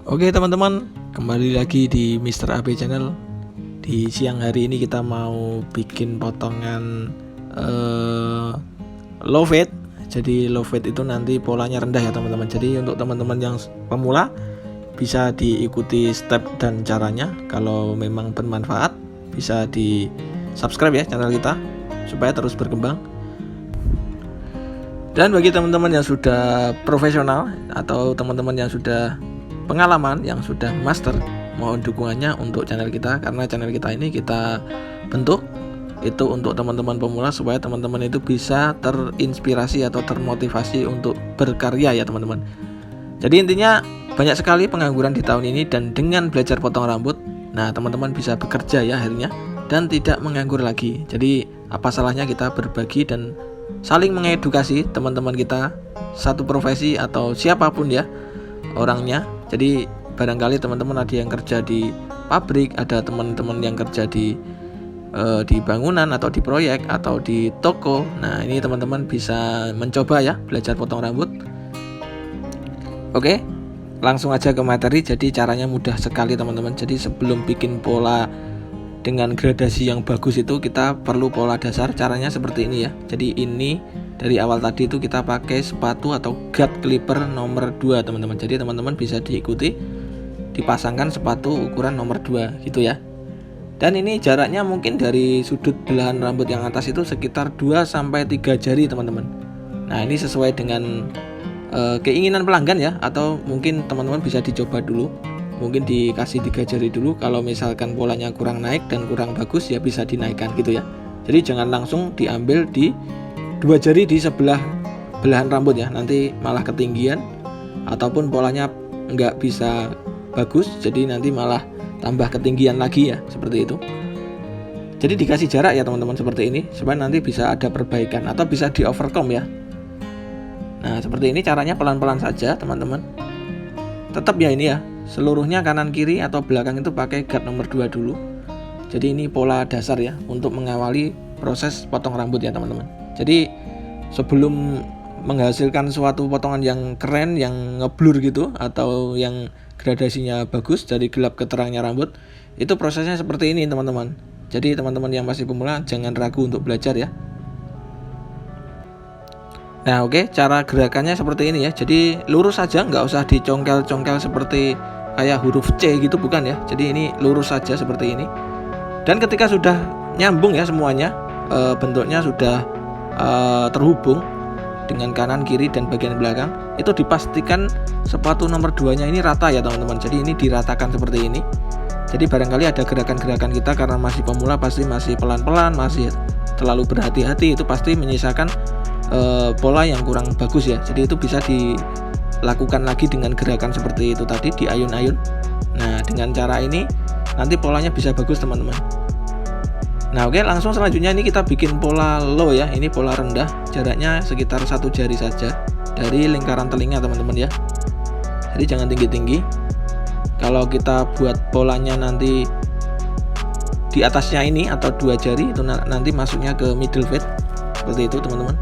Oke teman-teman, kembali lagi di Mr. AB Channel. Di siang hari ini kita mau bikin potongan low fade. Jadi low fade itu nanti polanya rendah ya teman-teman. Jadi untuk teman-teman yang pemula bisa diikuti step dan caranya. Kalau memang bermanfaat bisa di subscribe ya channel kita supaya terus berkembang. Dan bagi teman-teman yang sudah profesional atau teman-teman yang sudah pengalaman, yang sudah master, mohon dukungannya untuk channel kita, karena channel kita ini kita bentuk itu untuk teman-teman pemula supaya teman-teman itu bisa terinspirasi atau termotivasi untuk berkarya ya teman-teman. Jadi intinya banyak sekali pengangguran di tahun ini, dan dengan belajar potong rambut, nah teman-teman bisa bekerja ya akhirnya dan tidak menganggur lagi. Jadi apa salahnya kita berbagi dan saling mengedukasi teman-teman kita, satu profesi atau siapapun ya orangnya. Jadi barangkali teman-teman ada yang kerja di pabrik, ada teman-teman yang kerja di bangunan atau di proyek atau di toko. Nah ini teman-teman bisa mencoba ya belajar potong rambut. Oke, langsung aja ke materi. Jadi caranya mudah sekali teman-teman. Jadi sebelum bikin pola dengan gradasi yang bagus itu kita perlu pola dasar. Caranya seperti ini ya. Jadi ini dari awal tadi itu kita pakai sepatu atau guard clipper nomor 2 teman-teman. Jadi teman-teman bisa diikuti, dipasangkan sepatu ukuran nomor 2 gitu ya. Dan ini jaraknya mungkin dari sudut belahan rambut yang atas itu sekitar 2-3 jari teman-teman. Nah ini sesuai dengan keinginan pelanggan ya, atau mungkin teman-teman bisa dicoba dulu, mungkin dikasih 3 jari dulu. Kalau misalkan polanya kurang naik dan kurang bagus ya bisa dinaikkan gitu ya. Jadi jangan langsung diambil di 2 jari di sebelah belahan rambut ya, nanti malah ketinggian ataupun polanya nggak bisa bagus, jadi nanti malah tambah ketinggian lagi ya, seperti itu. Jadi dikasih jarak ya teman-teman seperti ini supaya nanti bisa ada perbaikan atau bisa di overcome ya. Nah seperti ini caranya, pelan-pelan saja teman-teman. Tetap ya ini ya, seluruhnya kanan kiri atau belakang itu pakai guard nomor 2 dulu. Jadi ini pola dasar ya untuk mengawali proses potong rambut ya teman-teman. Jadi sebelum menghasilkan suatu potongan yang keren, yang ngeblur gitu, atau yang gradasinya bagus dari gelap ke terangnya rambut, itu prosesnya seperti ini teman-teman. Jadi teman-teman yang masih pemula jangan ragu untuk belajar ya. Nah oke, cara gerakannya seperti ini ya. Jadi lurus saja, nggak usah dicongkel-congkel seperti kayak huruf C gitu, bukan ya. Jadi ini lurus saja seperti ini. Dan ketika sudah nyambung ya semuanya, bentuknya sudah terhubung dengan kanan kiri dan bagian belakang, itu dipastikan sepatu nomor 2-nya ini rata ya teman-teman. Jadi ini diratakan seperti ini. Jadi barangkali ada gerakan-gerakan kita karena masih pemula, pasti masih pelan-pelan, masih terlalu berhati-hati, itu pasti menyisakan pola yang kurang bagus ya. Jadi itu bisa dilakukan lagi dengan gerakan seperti itu tadi, diayun-ayun. Nah dengan cara ini nanti polanya bisa bagus teman-teman. Nah oke, langsung selanjutnya ini kita bikin pola low ya. Ini pola rendah, jaraknya sekitar 1 jari saja dari lingkaran telinga teman-teman ya. Jadi jangan tinggi-tinggi. Kalau kita buat polanya nanti di atasnya ini atau 2 jari itu nanti masuknya ke middle fade seperti itu teman-teman.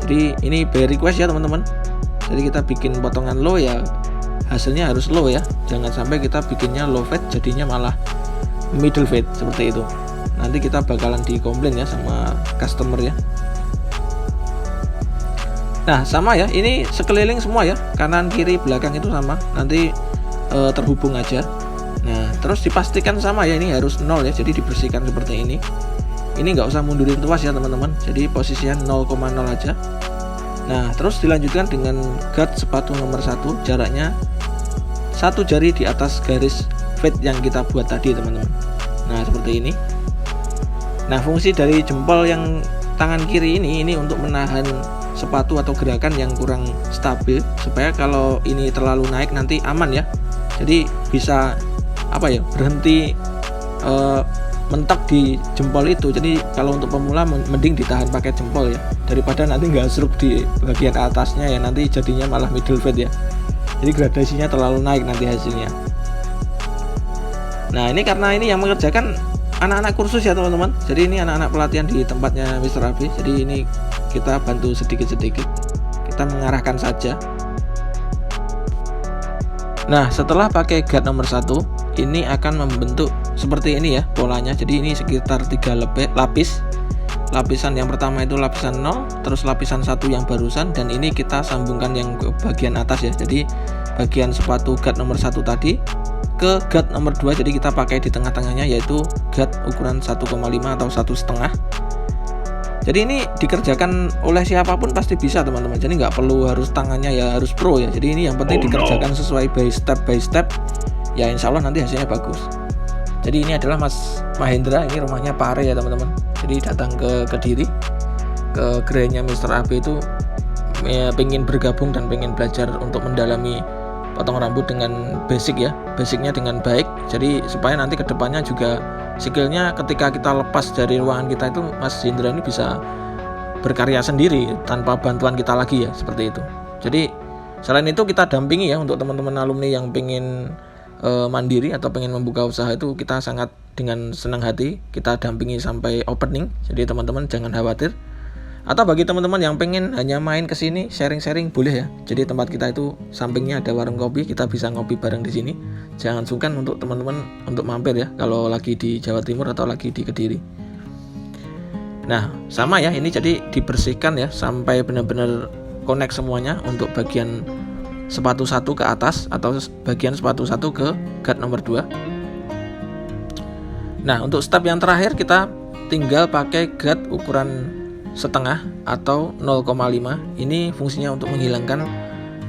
Jadi ini by request ya teman-teman. Jadi kita bikin potongan low ya, hasilnya harus low ya. Jangan sampai kita bikinnya low fade jadinya malah middle fade seperti itu. Nanti kita bakalan dikomplain ya sama customer ya. Nah sama ya, ini sekeliling semua ya, kanan kiri belakang itu sama, nanti terhubung aja. Nah terus dipastikan sama ya, ini harus 0 ya, jadi dibersihkan seperti ini. Ini nggak usah mundurin tuas ya teman-teman, jadi posisinya 0,0 aja. Nah terus dilanjutkan dengan guard sepatu nomor 1, jaraknya 1 jari di atas garis fade yang kita buat tadi teman-teman. Nah seperti ini. Nah fungsi dari jempol yang tangan kiri ini untuk menahan sepatu atau gerakan yang kurang stabil, supaya kalau ini terlalu naik nanti aman ya. Jadi bisa berhenti mentok di jempol itu. Jadi kalau untuk pemula mending ditahan pakai jempol ya, daripada nanti nggak seruk di bagian atasnya ya, nanti jadinya malah middle fade ya. Jadi gradasinya terlalu naik nanti hasilnya. Nah ini karena ini yang mengerjakan anak-anak kursus ya teman-teman. Jadi ini anak-anak pelatihan di tempatnya Mr. AB. Jadi ini kita bantu sedikit-sedikit, kita mengarahkan saja. Nah, setelah pakai guard nomor 1, ini akan membentuk seperti ini ya polanya. Jadi ini sekitar 3 lapis. Lapisan yang pertama itu lapisan 0, terus lapisan 1 yang barusan, dan ini kita sambungkan yang ke bagian atas ya. Jadi bagian sepatu guard nomor 1 tadi ke guard nomor 2, jadi kita pakai di tengah-tengahnya, yaitu guard ukuran 1,5 atau 1,5. Jadi ini dikerjakan oleh siapapun pasti bisa teman-teman. Jadi nggak perlu harus tangannya ya harus pro ya. Jadi ini yang penting dikerjakan sesuai by step, ya insya Allah nanti hasilnya bagus. Jadi ini adalah Mas Mahendra, ini rumahnya Pare ya teman-teman. Jadi datang ke Kediri, ke gerainya Mr. AB itu ya, pengen bergabung dan pengen belajar untuk mendalami potong rambut dengan basicnya dengan baik. Jadi supaya nanti kedepannya juga skillnya ketika kita lepas dari ruangan kita itu Mas Hendra ini bisa berkarya sendiri tanpa bantuan kita lagi ya, seperti itu. Jadi selain itu kita dampingi ya untuk teman-teman alumni yang pengen mandiri atau pengen membuka usaha, itu kita sangat dengan senang hati kita dampingi sampai opening. Jadi teman-teman jangan khawatir. Atau bagi teman-teman yang pengen hanya main ke sini sharing-sharing boleh ya. Jadi tempat kita itu sampingnya ada warung kopi, kita bisa ngopi bareng di sini. Jangan sungkan untuk teman-teman untuk mampir ya kalau lagi di Jawa Timur atau lagi di Kediri. Nah, sama ya, ini jadi dibersihkan ya sampai benar-benar connect semuanya untuk bagian sepatu 1 ke atas atau bagian sepatu 1 ke guard nomor 2. Nah, untuk step yang terakhir kita tinggal pakai guard ukuran setengah atau 0,5. Ini fungsinya untuk menghilangkan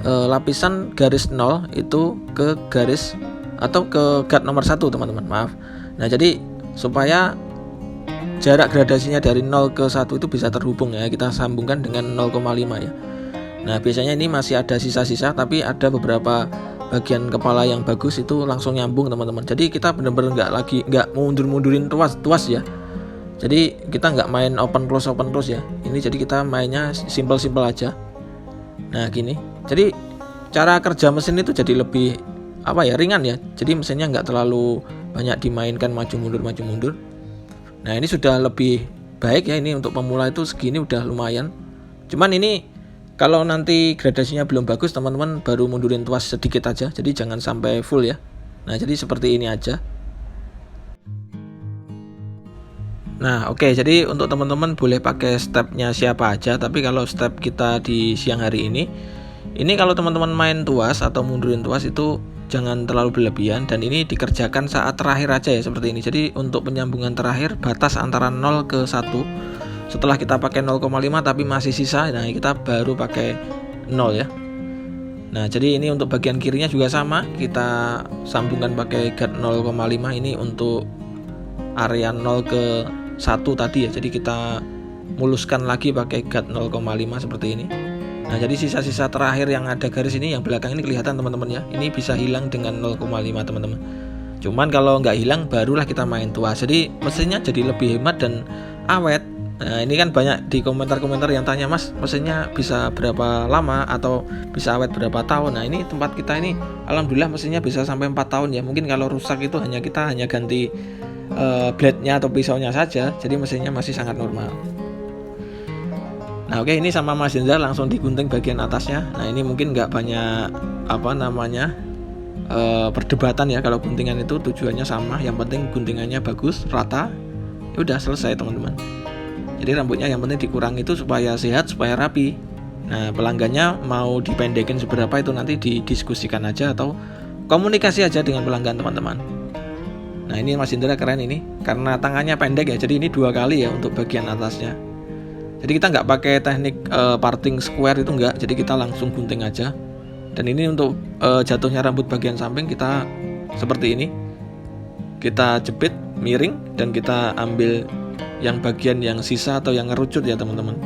lapisan garis 0 itu ke garis atau ke guard nomor 1 teman-teman, maaf. Nah, jadi supaya jarak gradasinya dari 0 ke 1 itu bisa terhubung ya, kita sambungkan dengan 0,5 ya. Nah, biasanya ini masih ada sisa-sisa, tapi ada beberapa bagian kepala yang bagus itu langsung nyambung teman-teman. Jadi kita benar-benar nggak mundur-mundurin tuas ya. Jadi kita nggak main open close ya. Ini jadi kita mainnya simple aja. Nah gini. Jadi cara kerja mesin itu jadi lebih ringan ya. Jadi mesinnya nggak terlalu banyak dimainkan maju mundur. Nah ini sudah lebih baik ya. Ini untuk pemula itu segini udah lumayan. Cuman ini kalau nanti gradasinya belum bagus, teman-teman baru mundurin tuas sedikit aja. Jadi jangan sampai full ya. Nah jadi seperti ini aja. Nah oke, jadi untuk teman-teman boleh pakai stepnya siapa aja. Tapi kalau step kita di siang hari ini kalau teman-teman main tuas atau mundurin tuas itu jangan terlalu berlebihan. Dan ini dikerjakan saat terakhir aja ya, seperti ini. Jadi untuk penyambungan terakhir batas antara 0 ke 1. Setelah kita pakai 0,5 tapi masih sisa, nah kita baru pakai 0 ya. Nah jadi ini untuk bagian kirinya juga sama, kita sambungkan pakai guard 0,5. ini untuk area 0 ke 1 tadi ya. Jadi kita muluskan lagi pakai guard 0,5 seperti ini. Nah jadi sisa-sisa terakhir yang ada garis ini, yang belakang ini kelihatan teman-teman ya. Ini bisa hilang dengan 0,5 teman-teman. Cuman kalau nggak hilang barulah kita main tuas. Jadi mesinnya jadi lebih hemat dan awet. Nah ini kan banyak di komentar-komentar yang tanya, Mas mesinnya bisa berapa lama atau bisa awet berapa tahun. Nah ini tempat kita ini alhamdulillah mesinnya bisa sampai 4 tahun ya. Mungkin kalau rusak itu kita hanya ganti blade-nya atau pisaunya saja. Jadi mesinnya masih sangat normal. Nah oke, ini sama Mas Hendra langsung digunting bagian atasnya. Nah ini mungkin nggak banyak perdebatan ya. Kalau guntingan itu tujuannya sama, yang penting guntingannya bagus, rata, ya udah selesai teman-teman. Jadi rambutnya yang penting dikurangi itu supaya sehat, supaya rapi. Nah pelanggannya mau dipendekin seberapa itu nanti didiskusikan aja atau komunikasi aja dengan pelanggan teman-teman. Nah ini Mas Indra keren ini, karena tangannya pendek ya, jadi ini 2 kali ya untuk bagian atasnya. Jadi kita nggak pakai teknik parting square itu enggak, jadi kita langsung gunting aja. Dan ini untuk jatuhnya rambut bagian samping kita seperti ini, kita jepit miring dan kita ambil yang bagian yang sisa atau yang ngerucut ya teman-teman.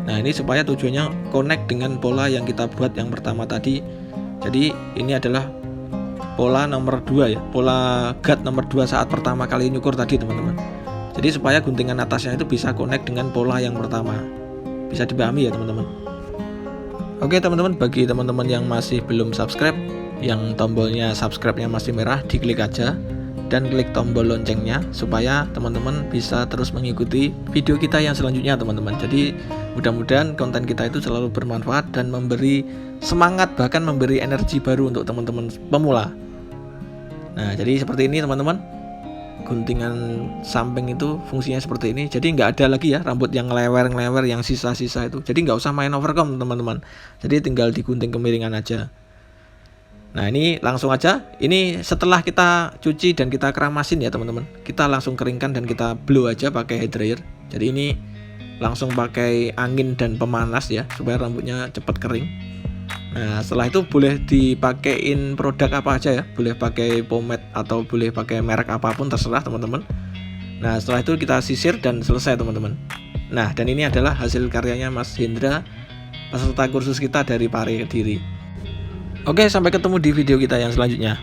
Nah ini supaya tujuannya connect dengan pola yang kita buat yang pertama tadi. Jadi ini adalah pola nomor 2 ya, pola guard nomor 2 saat pertama kali nyukur tadi teman-teman. Jadi supaya guntingan atasnya itu bisa connect dengan pola yang pertama. Bisa dipahami ya teman-teman. Oke teman-teman, bagi teman-teman yang masih belum subscribe, yang tombolnya subscribe-nya masih merah, diklik aja. dan klik tombol loncengnya supaya teman-teman bisa terus mengikuti video kita yang selanjutnya teman-teman. Jadi mudah-mudahan konten kita itu selalu bermanfaat dan memberi semangat, bahkan memberi energi baru untuk teman-teman pemula. Nah, jadi seperti ini teman-teman, guntingan samping itu fungsinya seperti ini. Jadi nggak ada lagi ya rambut yang ngelewer yang sisa-sisa itu. Jadi nggak usah main overcomb teman-teman, jadi tinggal digunting kemiringan aja. Nah, ini langsung aja, ini setelah kita cuci dan kita keramasin ya teman-teman, kita langsung keringkan dan kita blow aja pakai hair dryer. Jadi ini langsung pakai angin dan pemanas ya, supaya rambutnya cepat kering. Nah, setelah itu boleh dipakein produk apa aja ya, boleh pakai pomade atau boleh pakai merek apapun, terserah teman-teman. Nah, setelah itu kita sisir dan selesai teman-teman. Nah, dan ini adalah hasil karyanya Mas Hendra, peserta kursus kita dari Pare Kediri. Oke, sampai ketemu di video kita yang selanjutnya.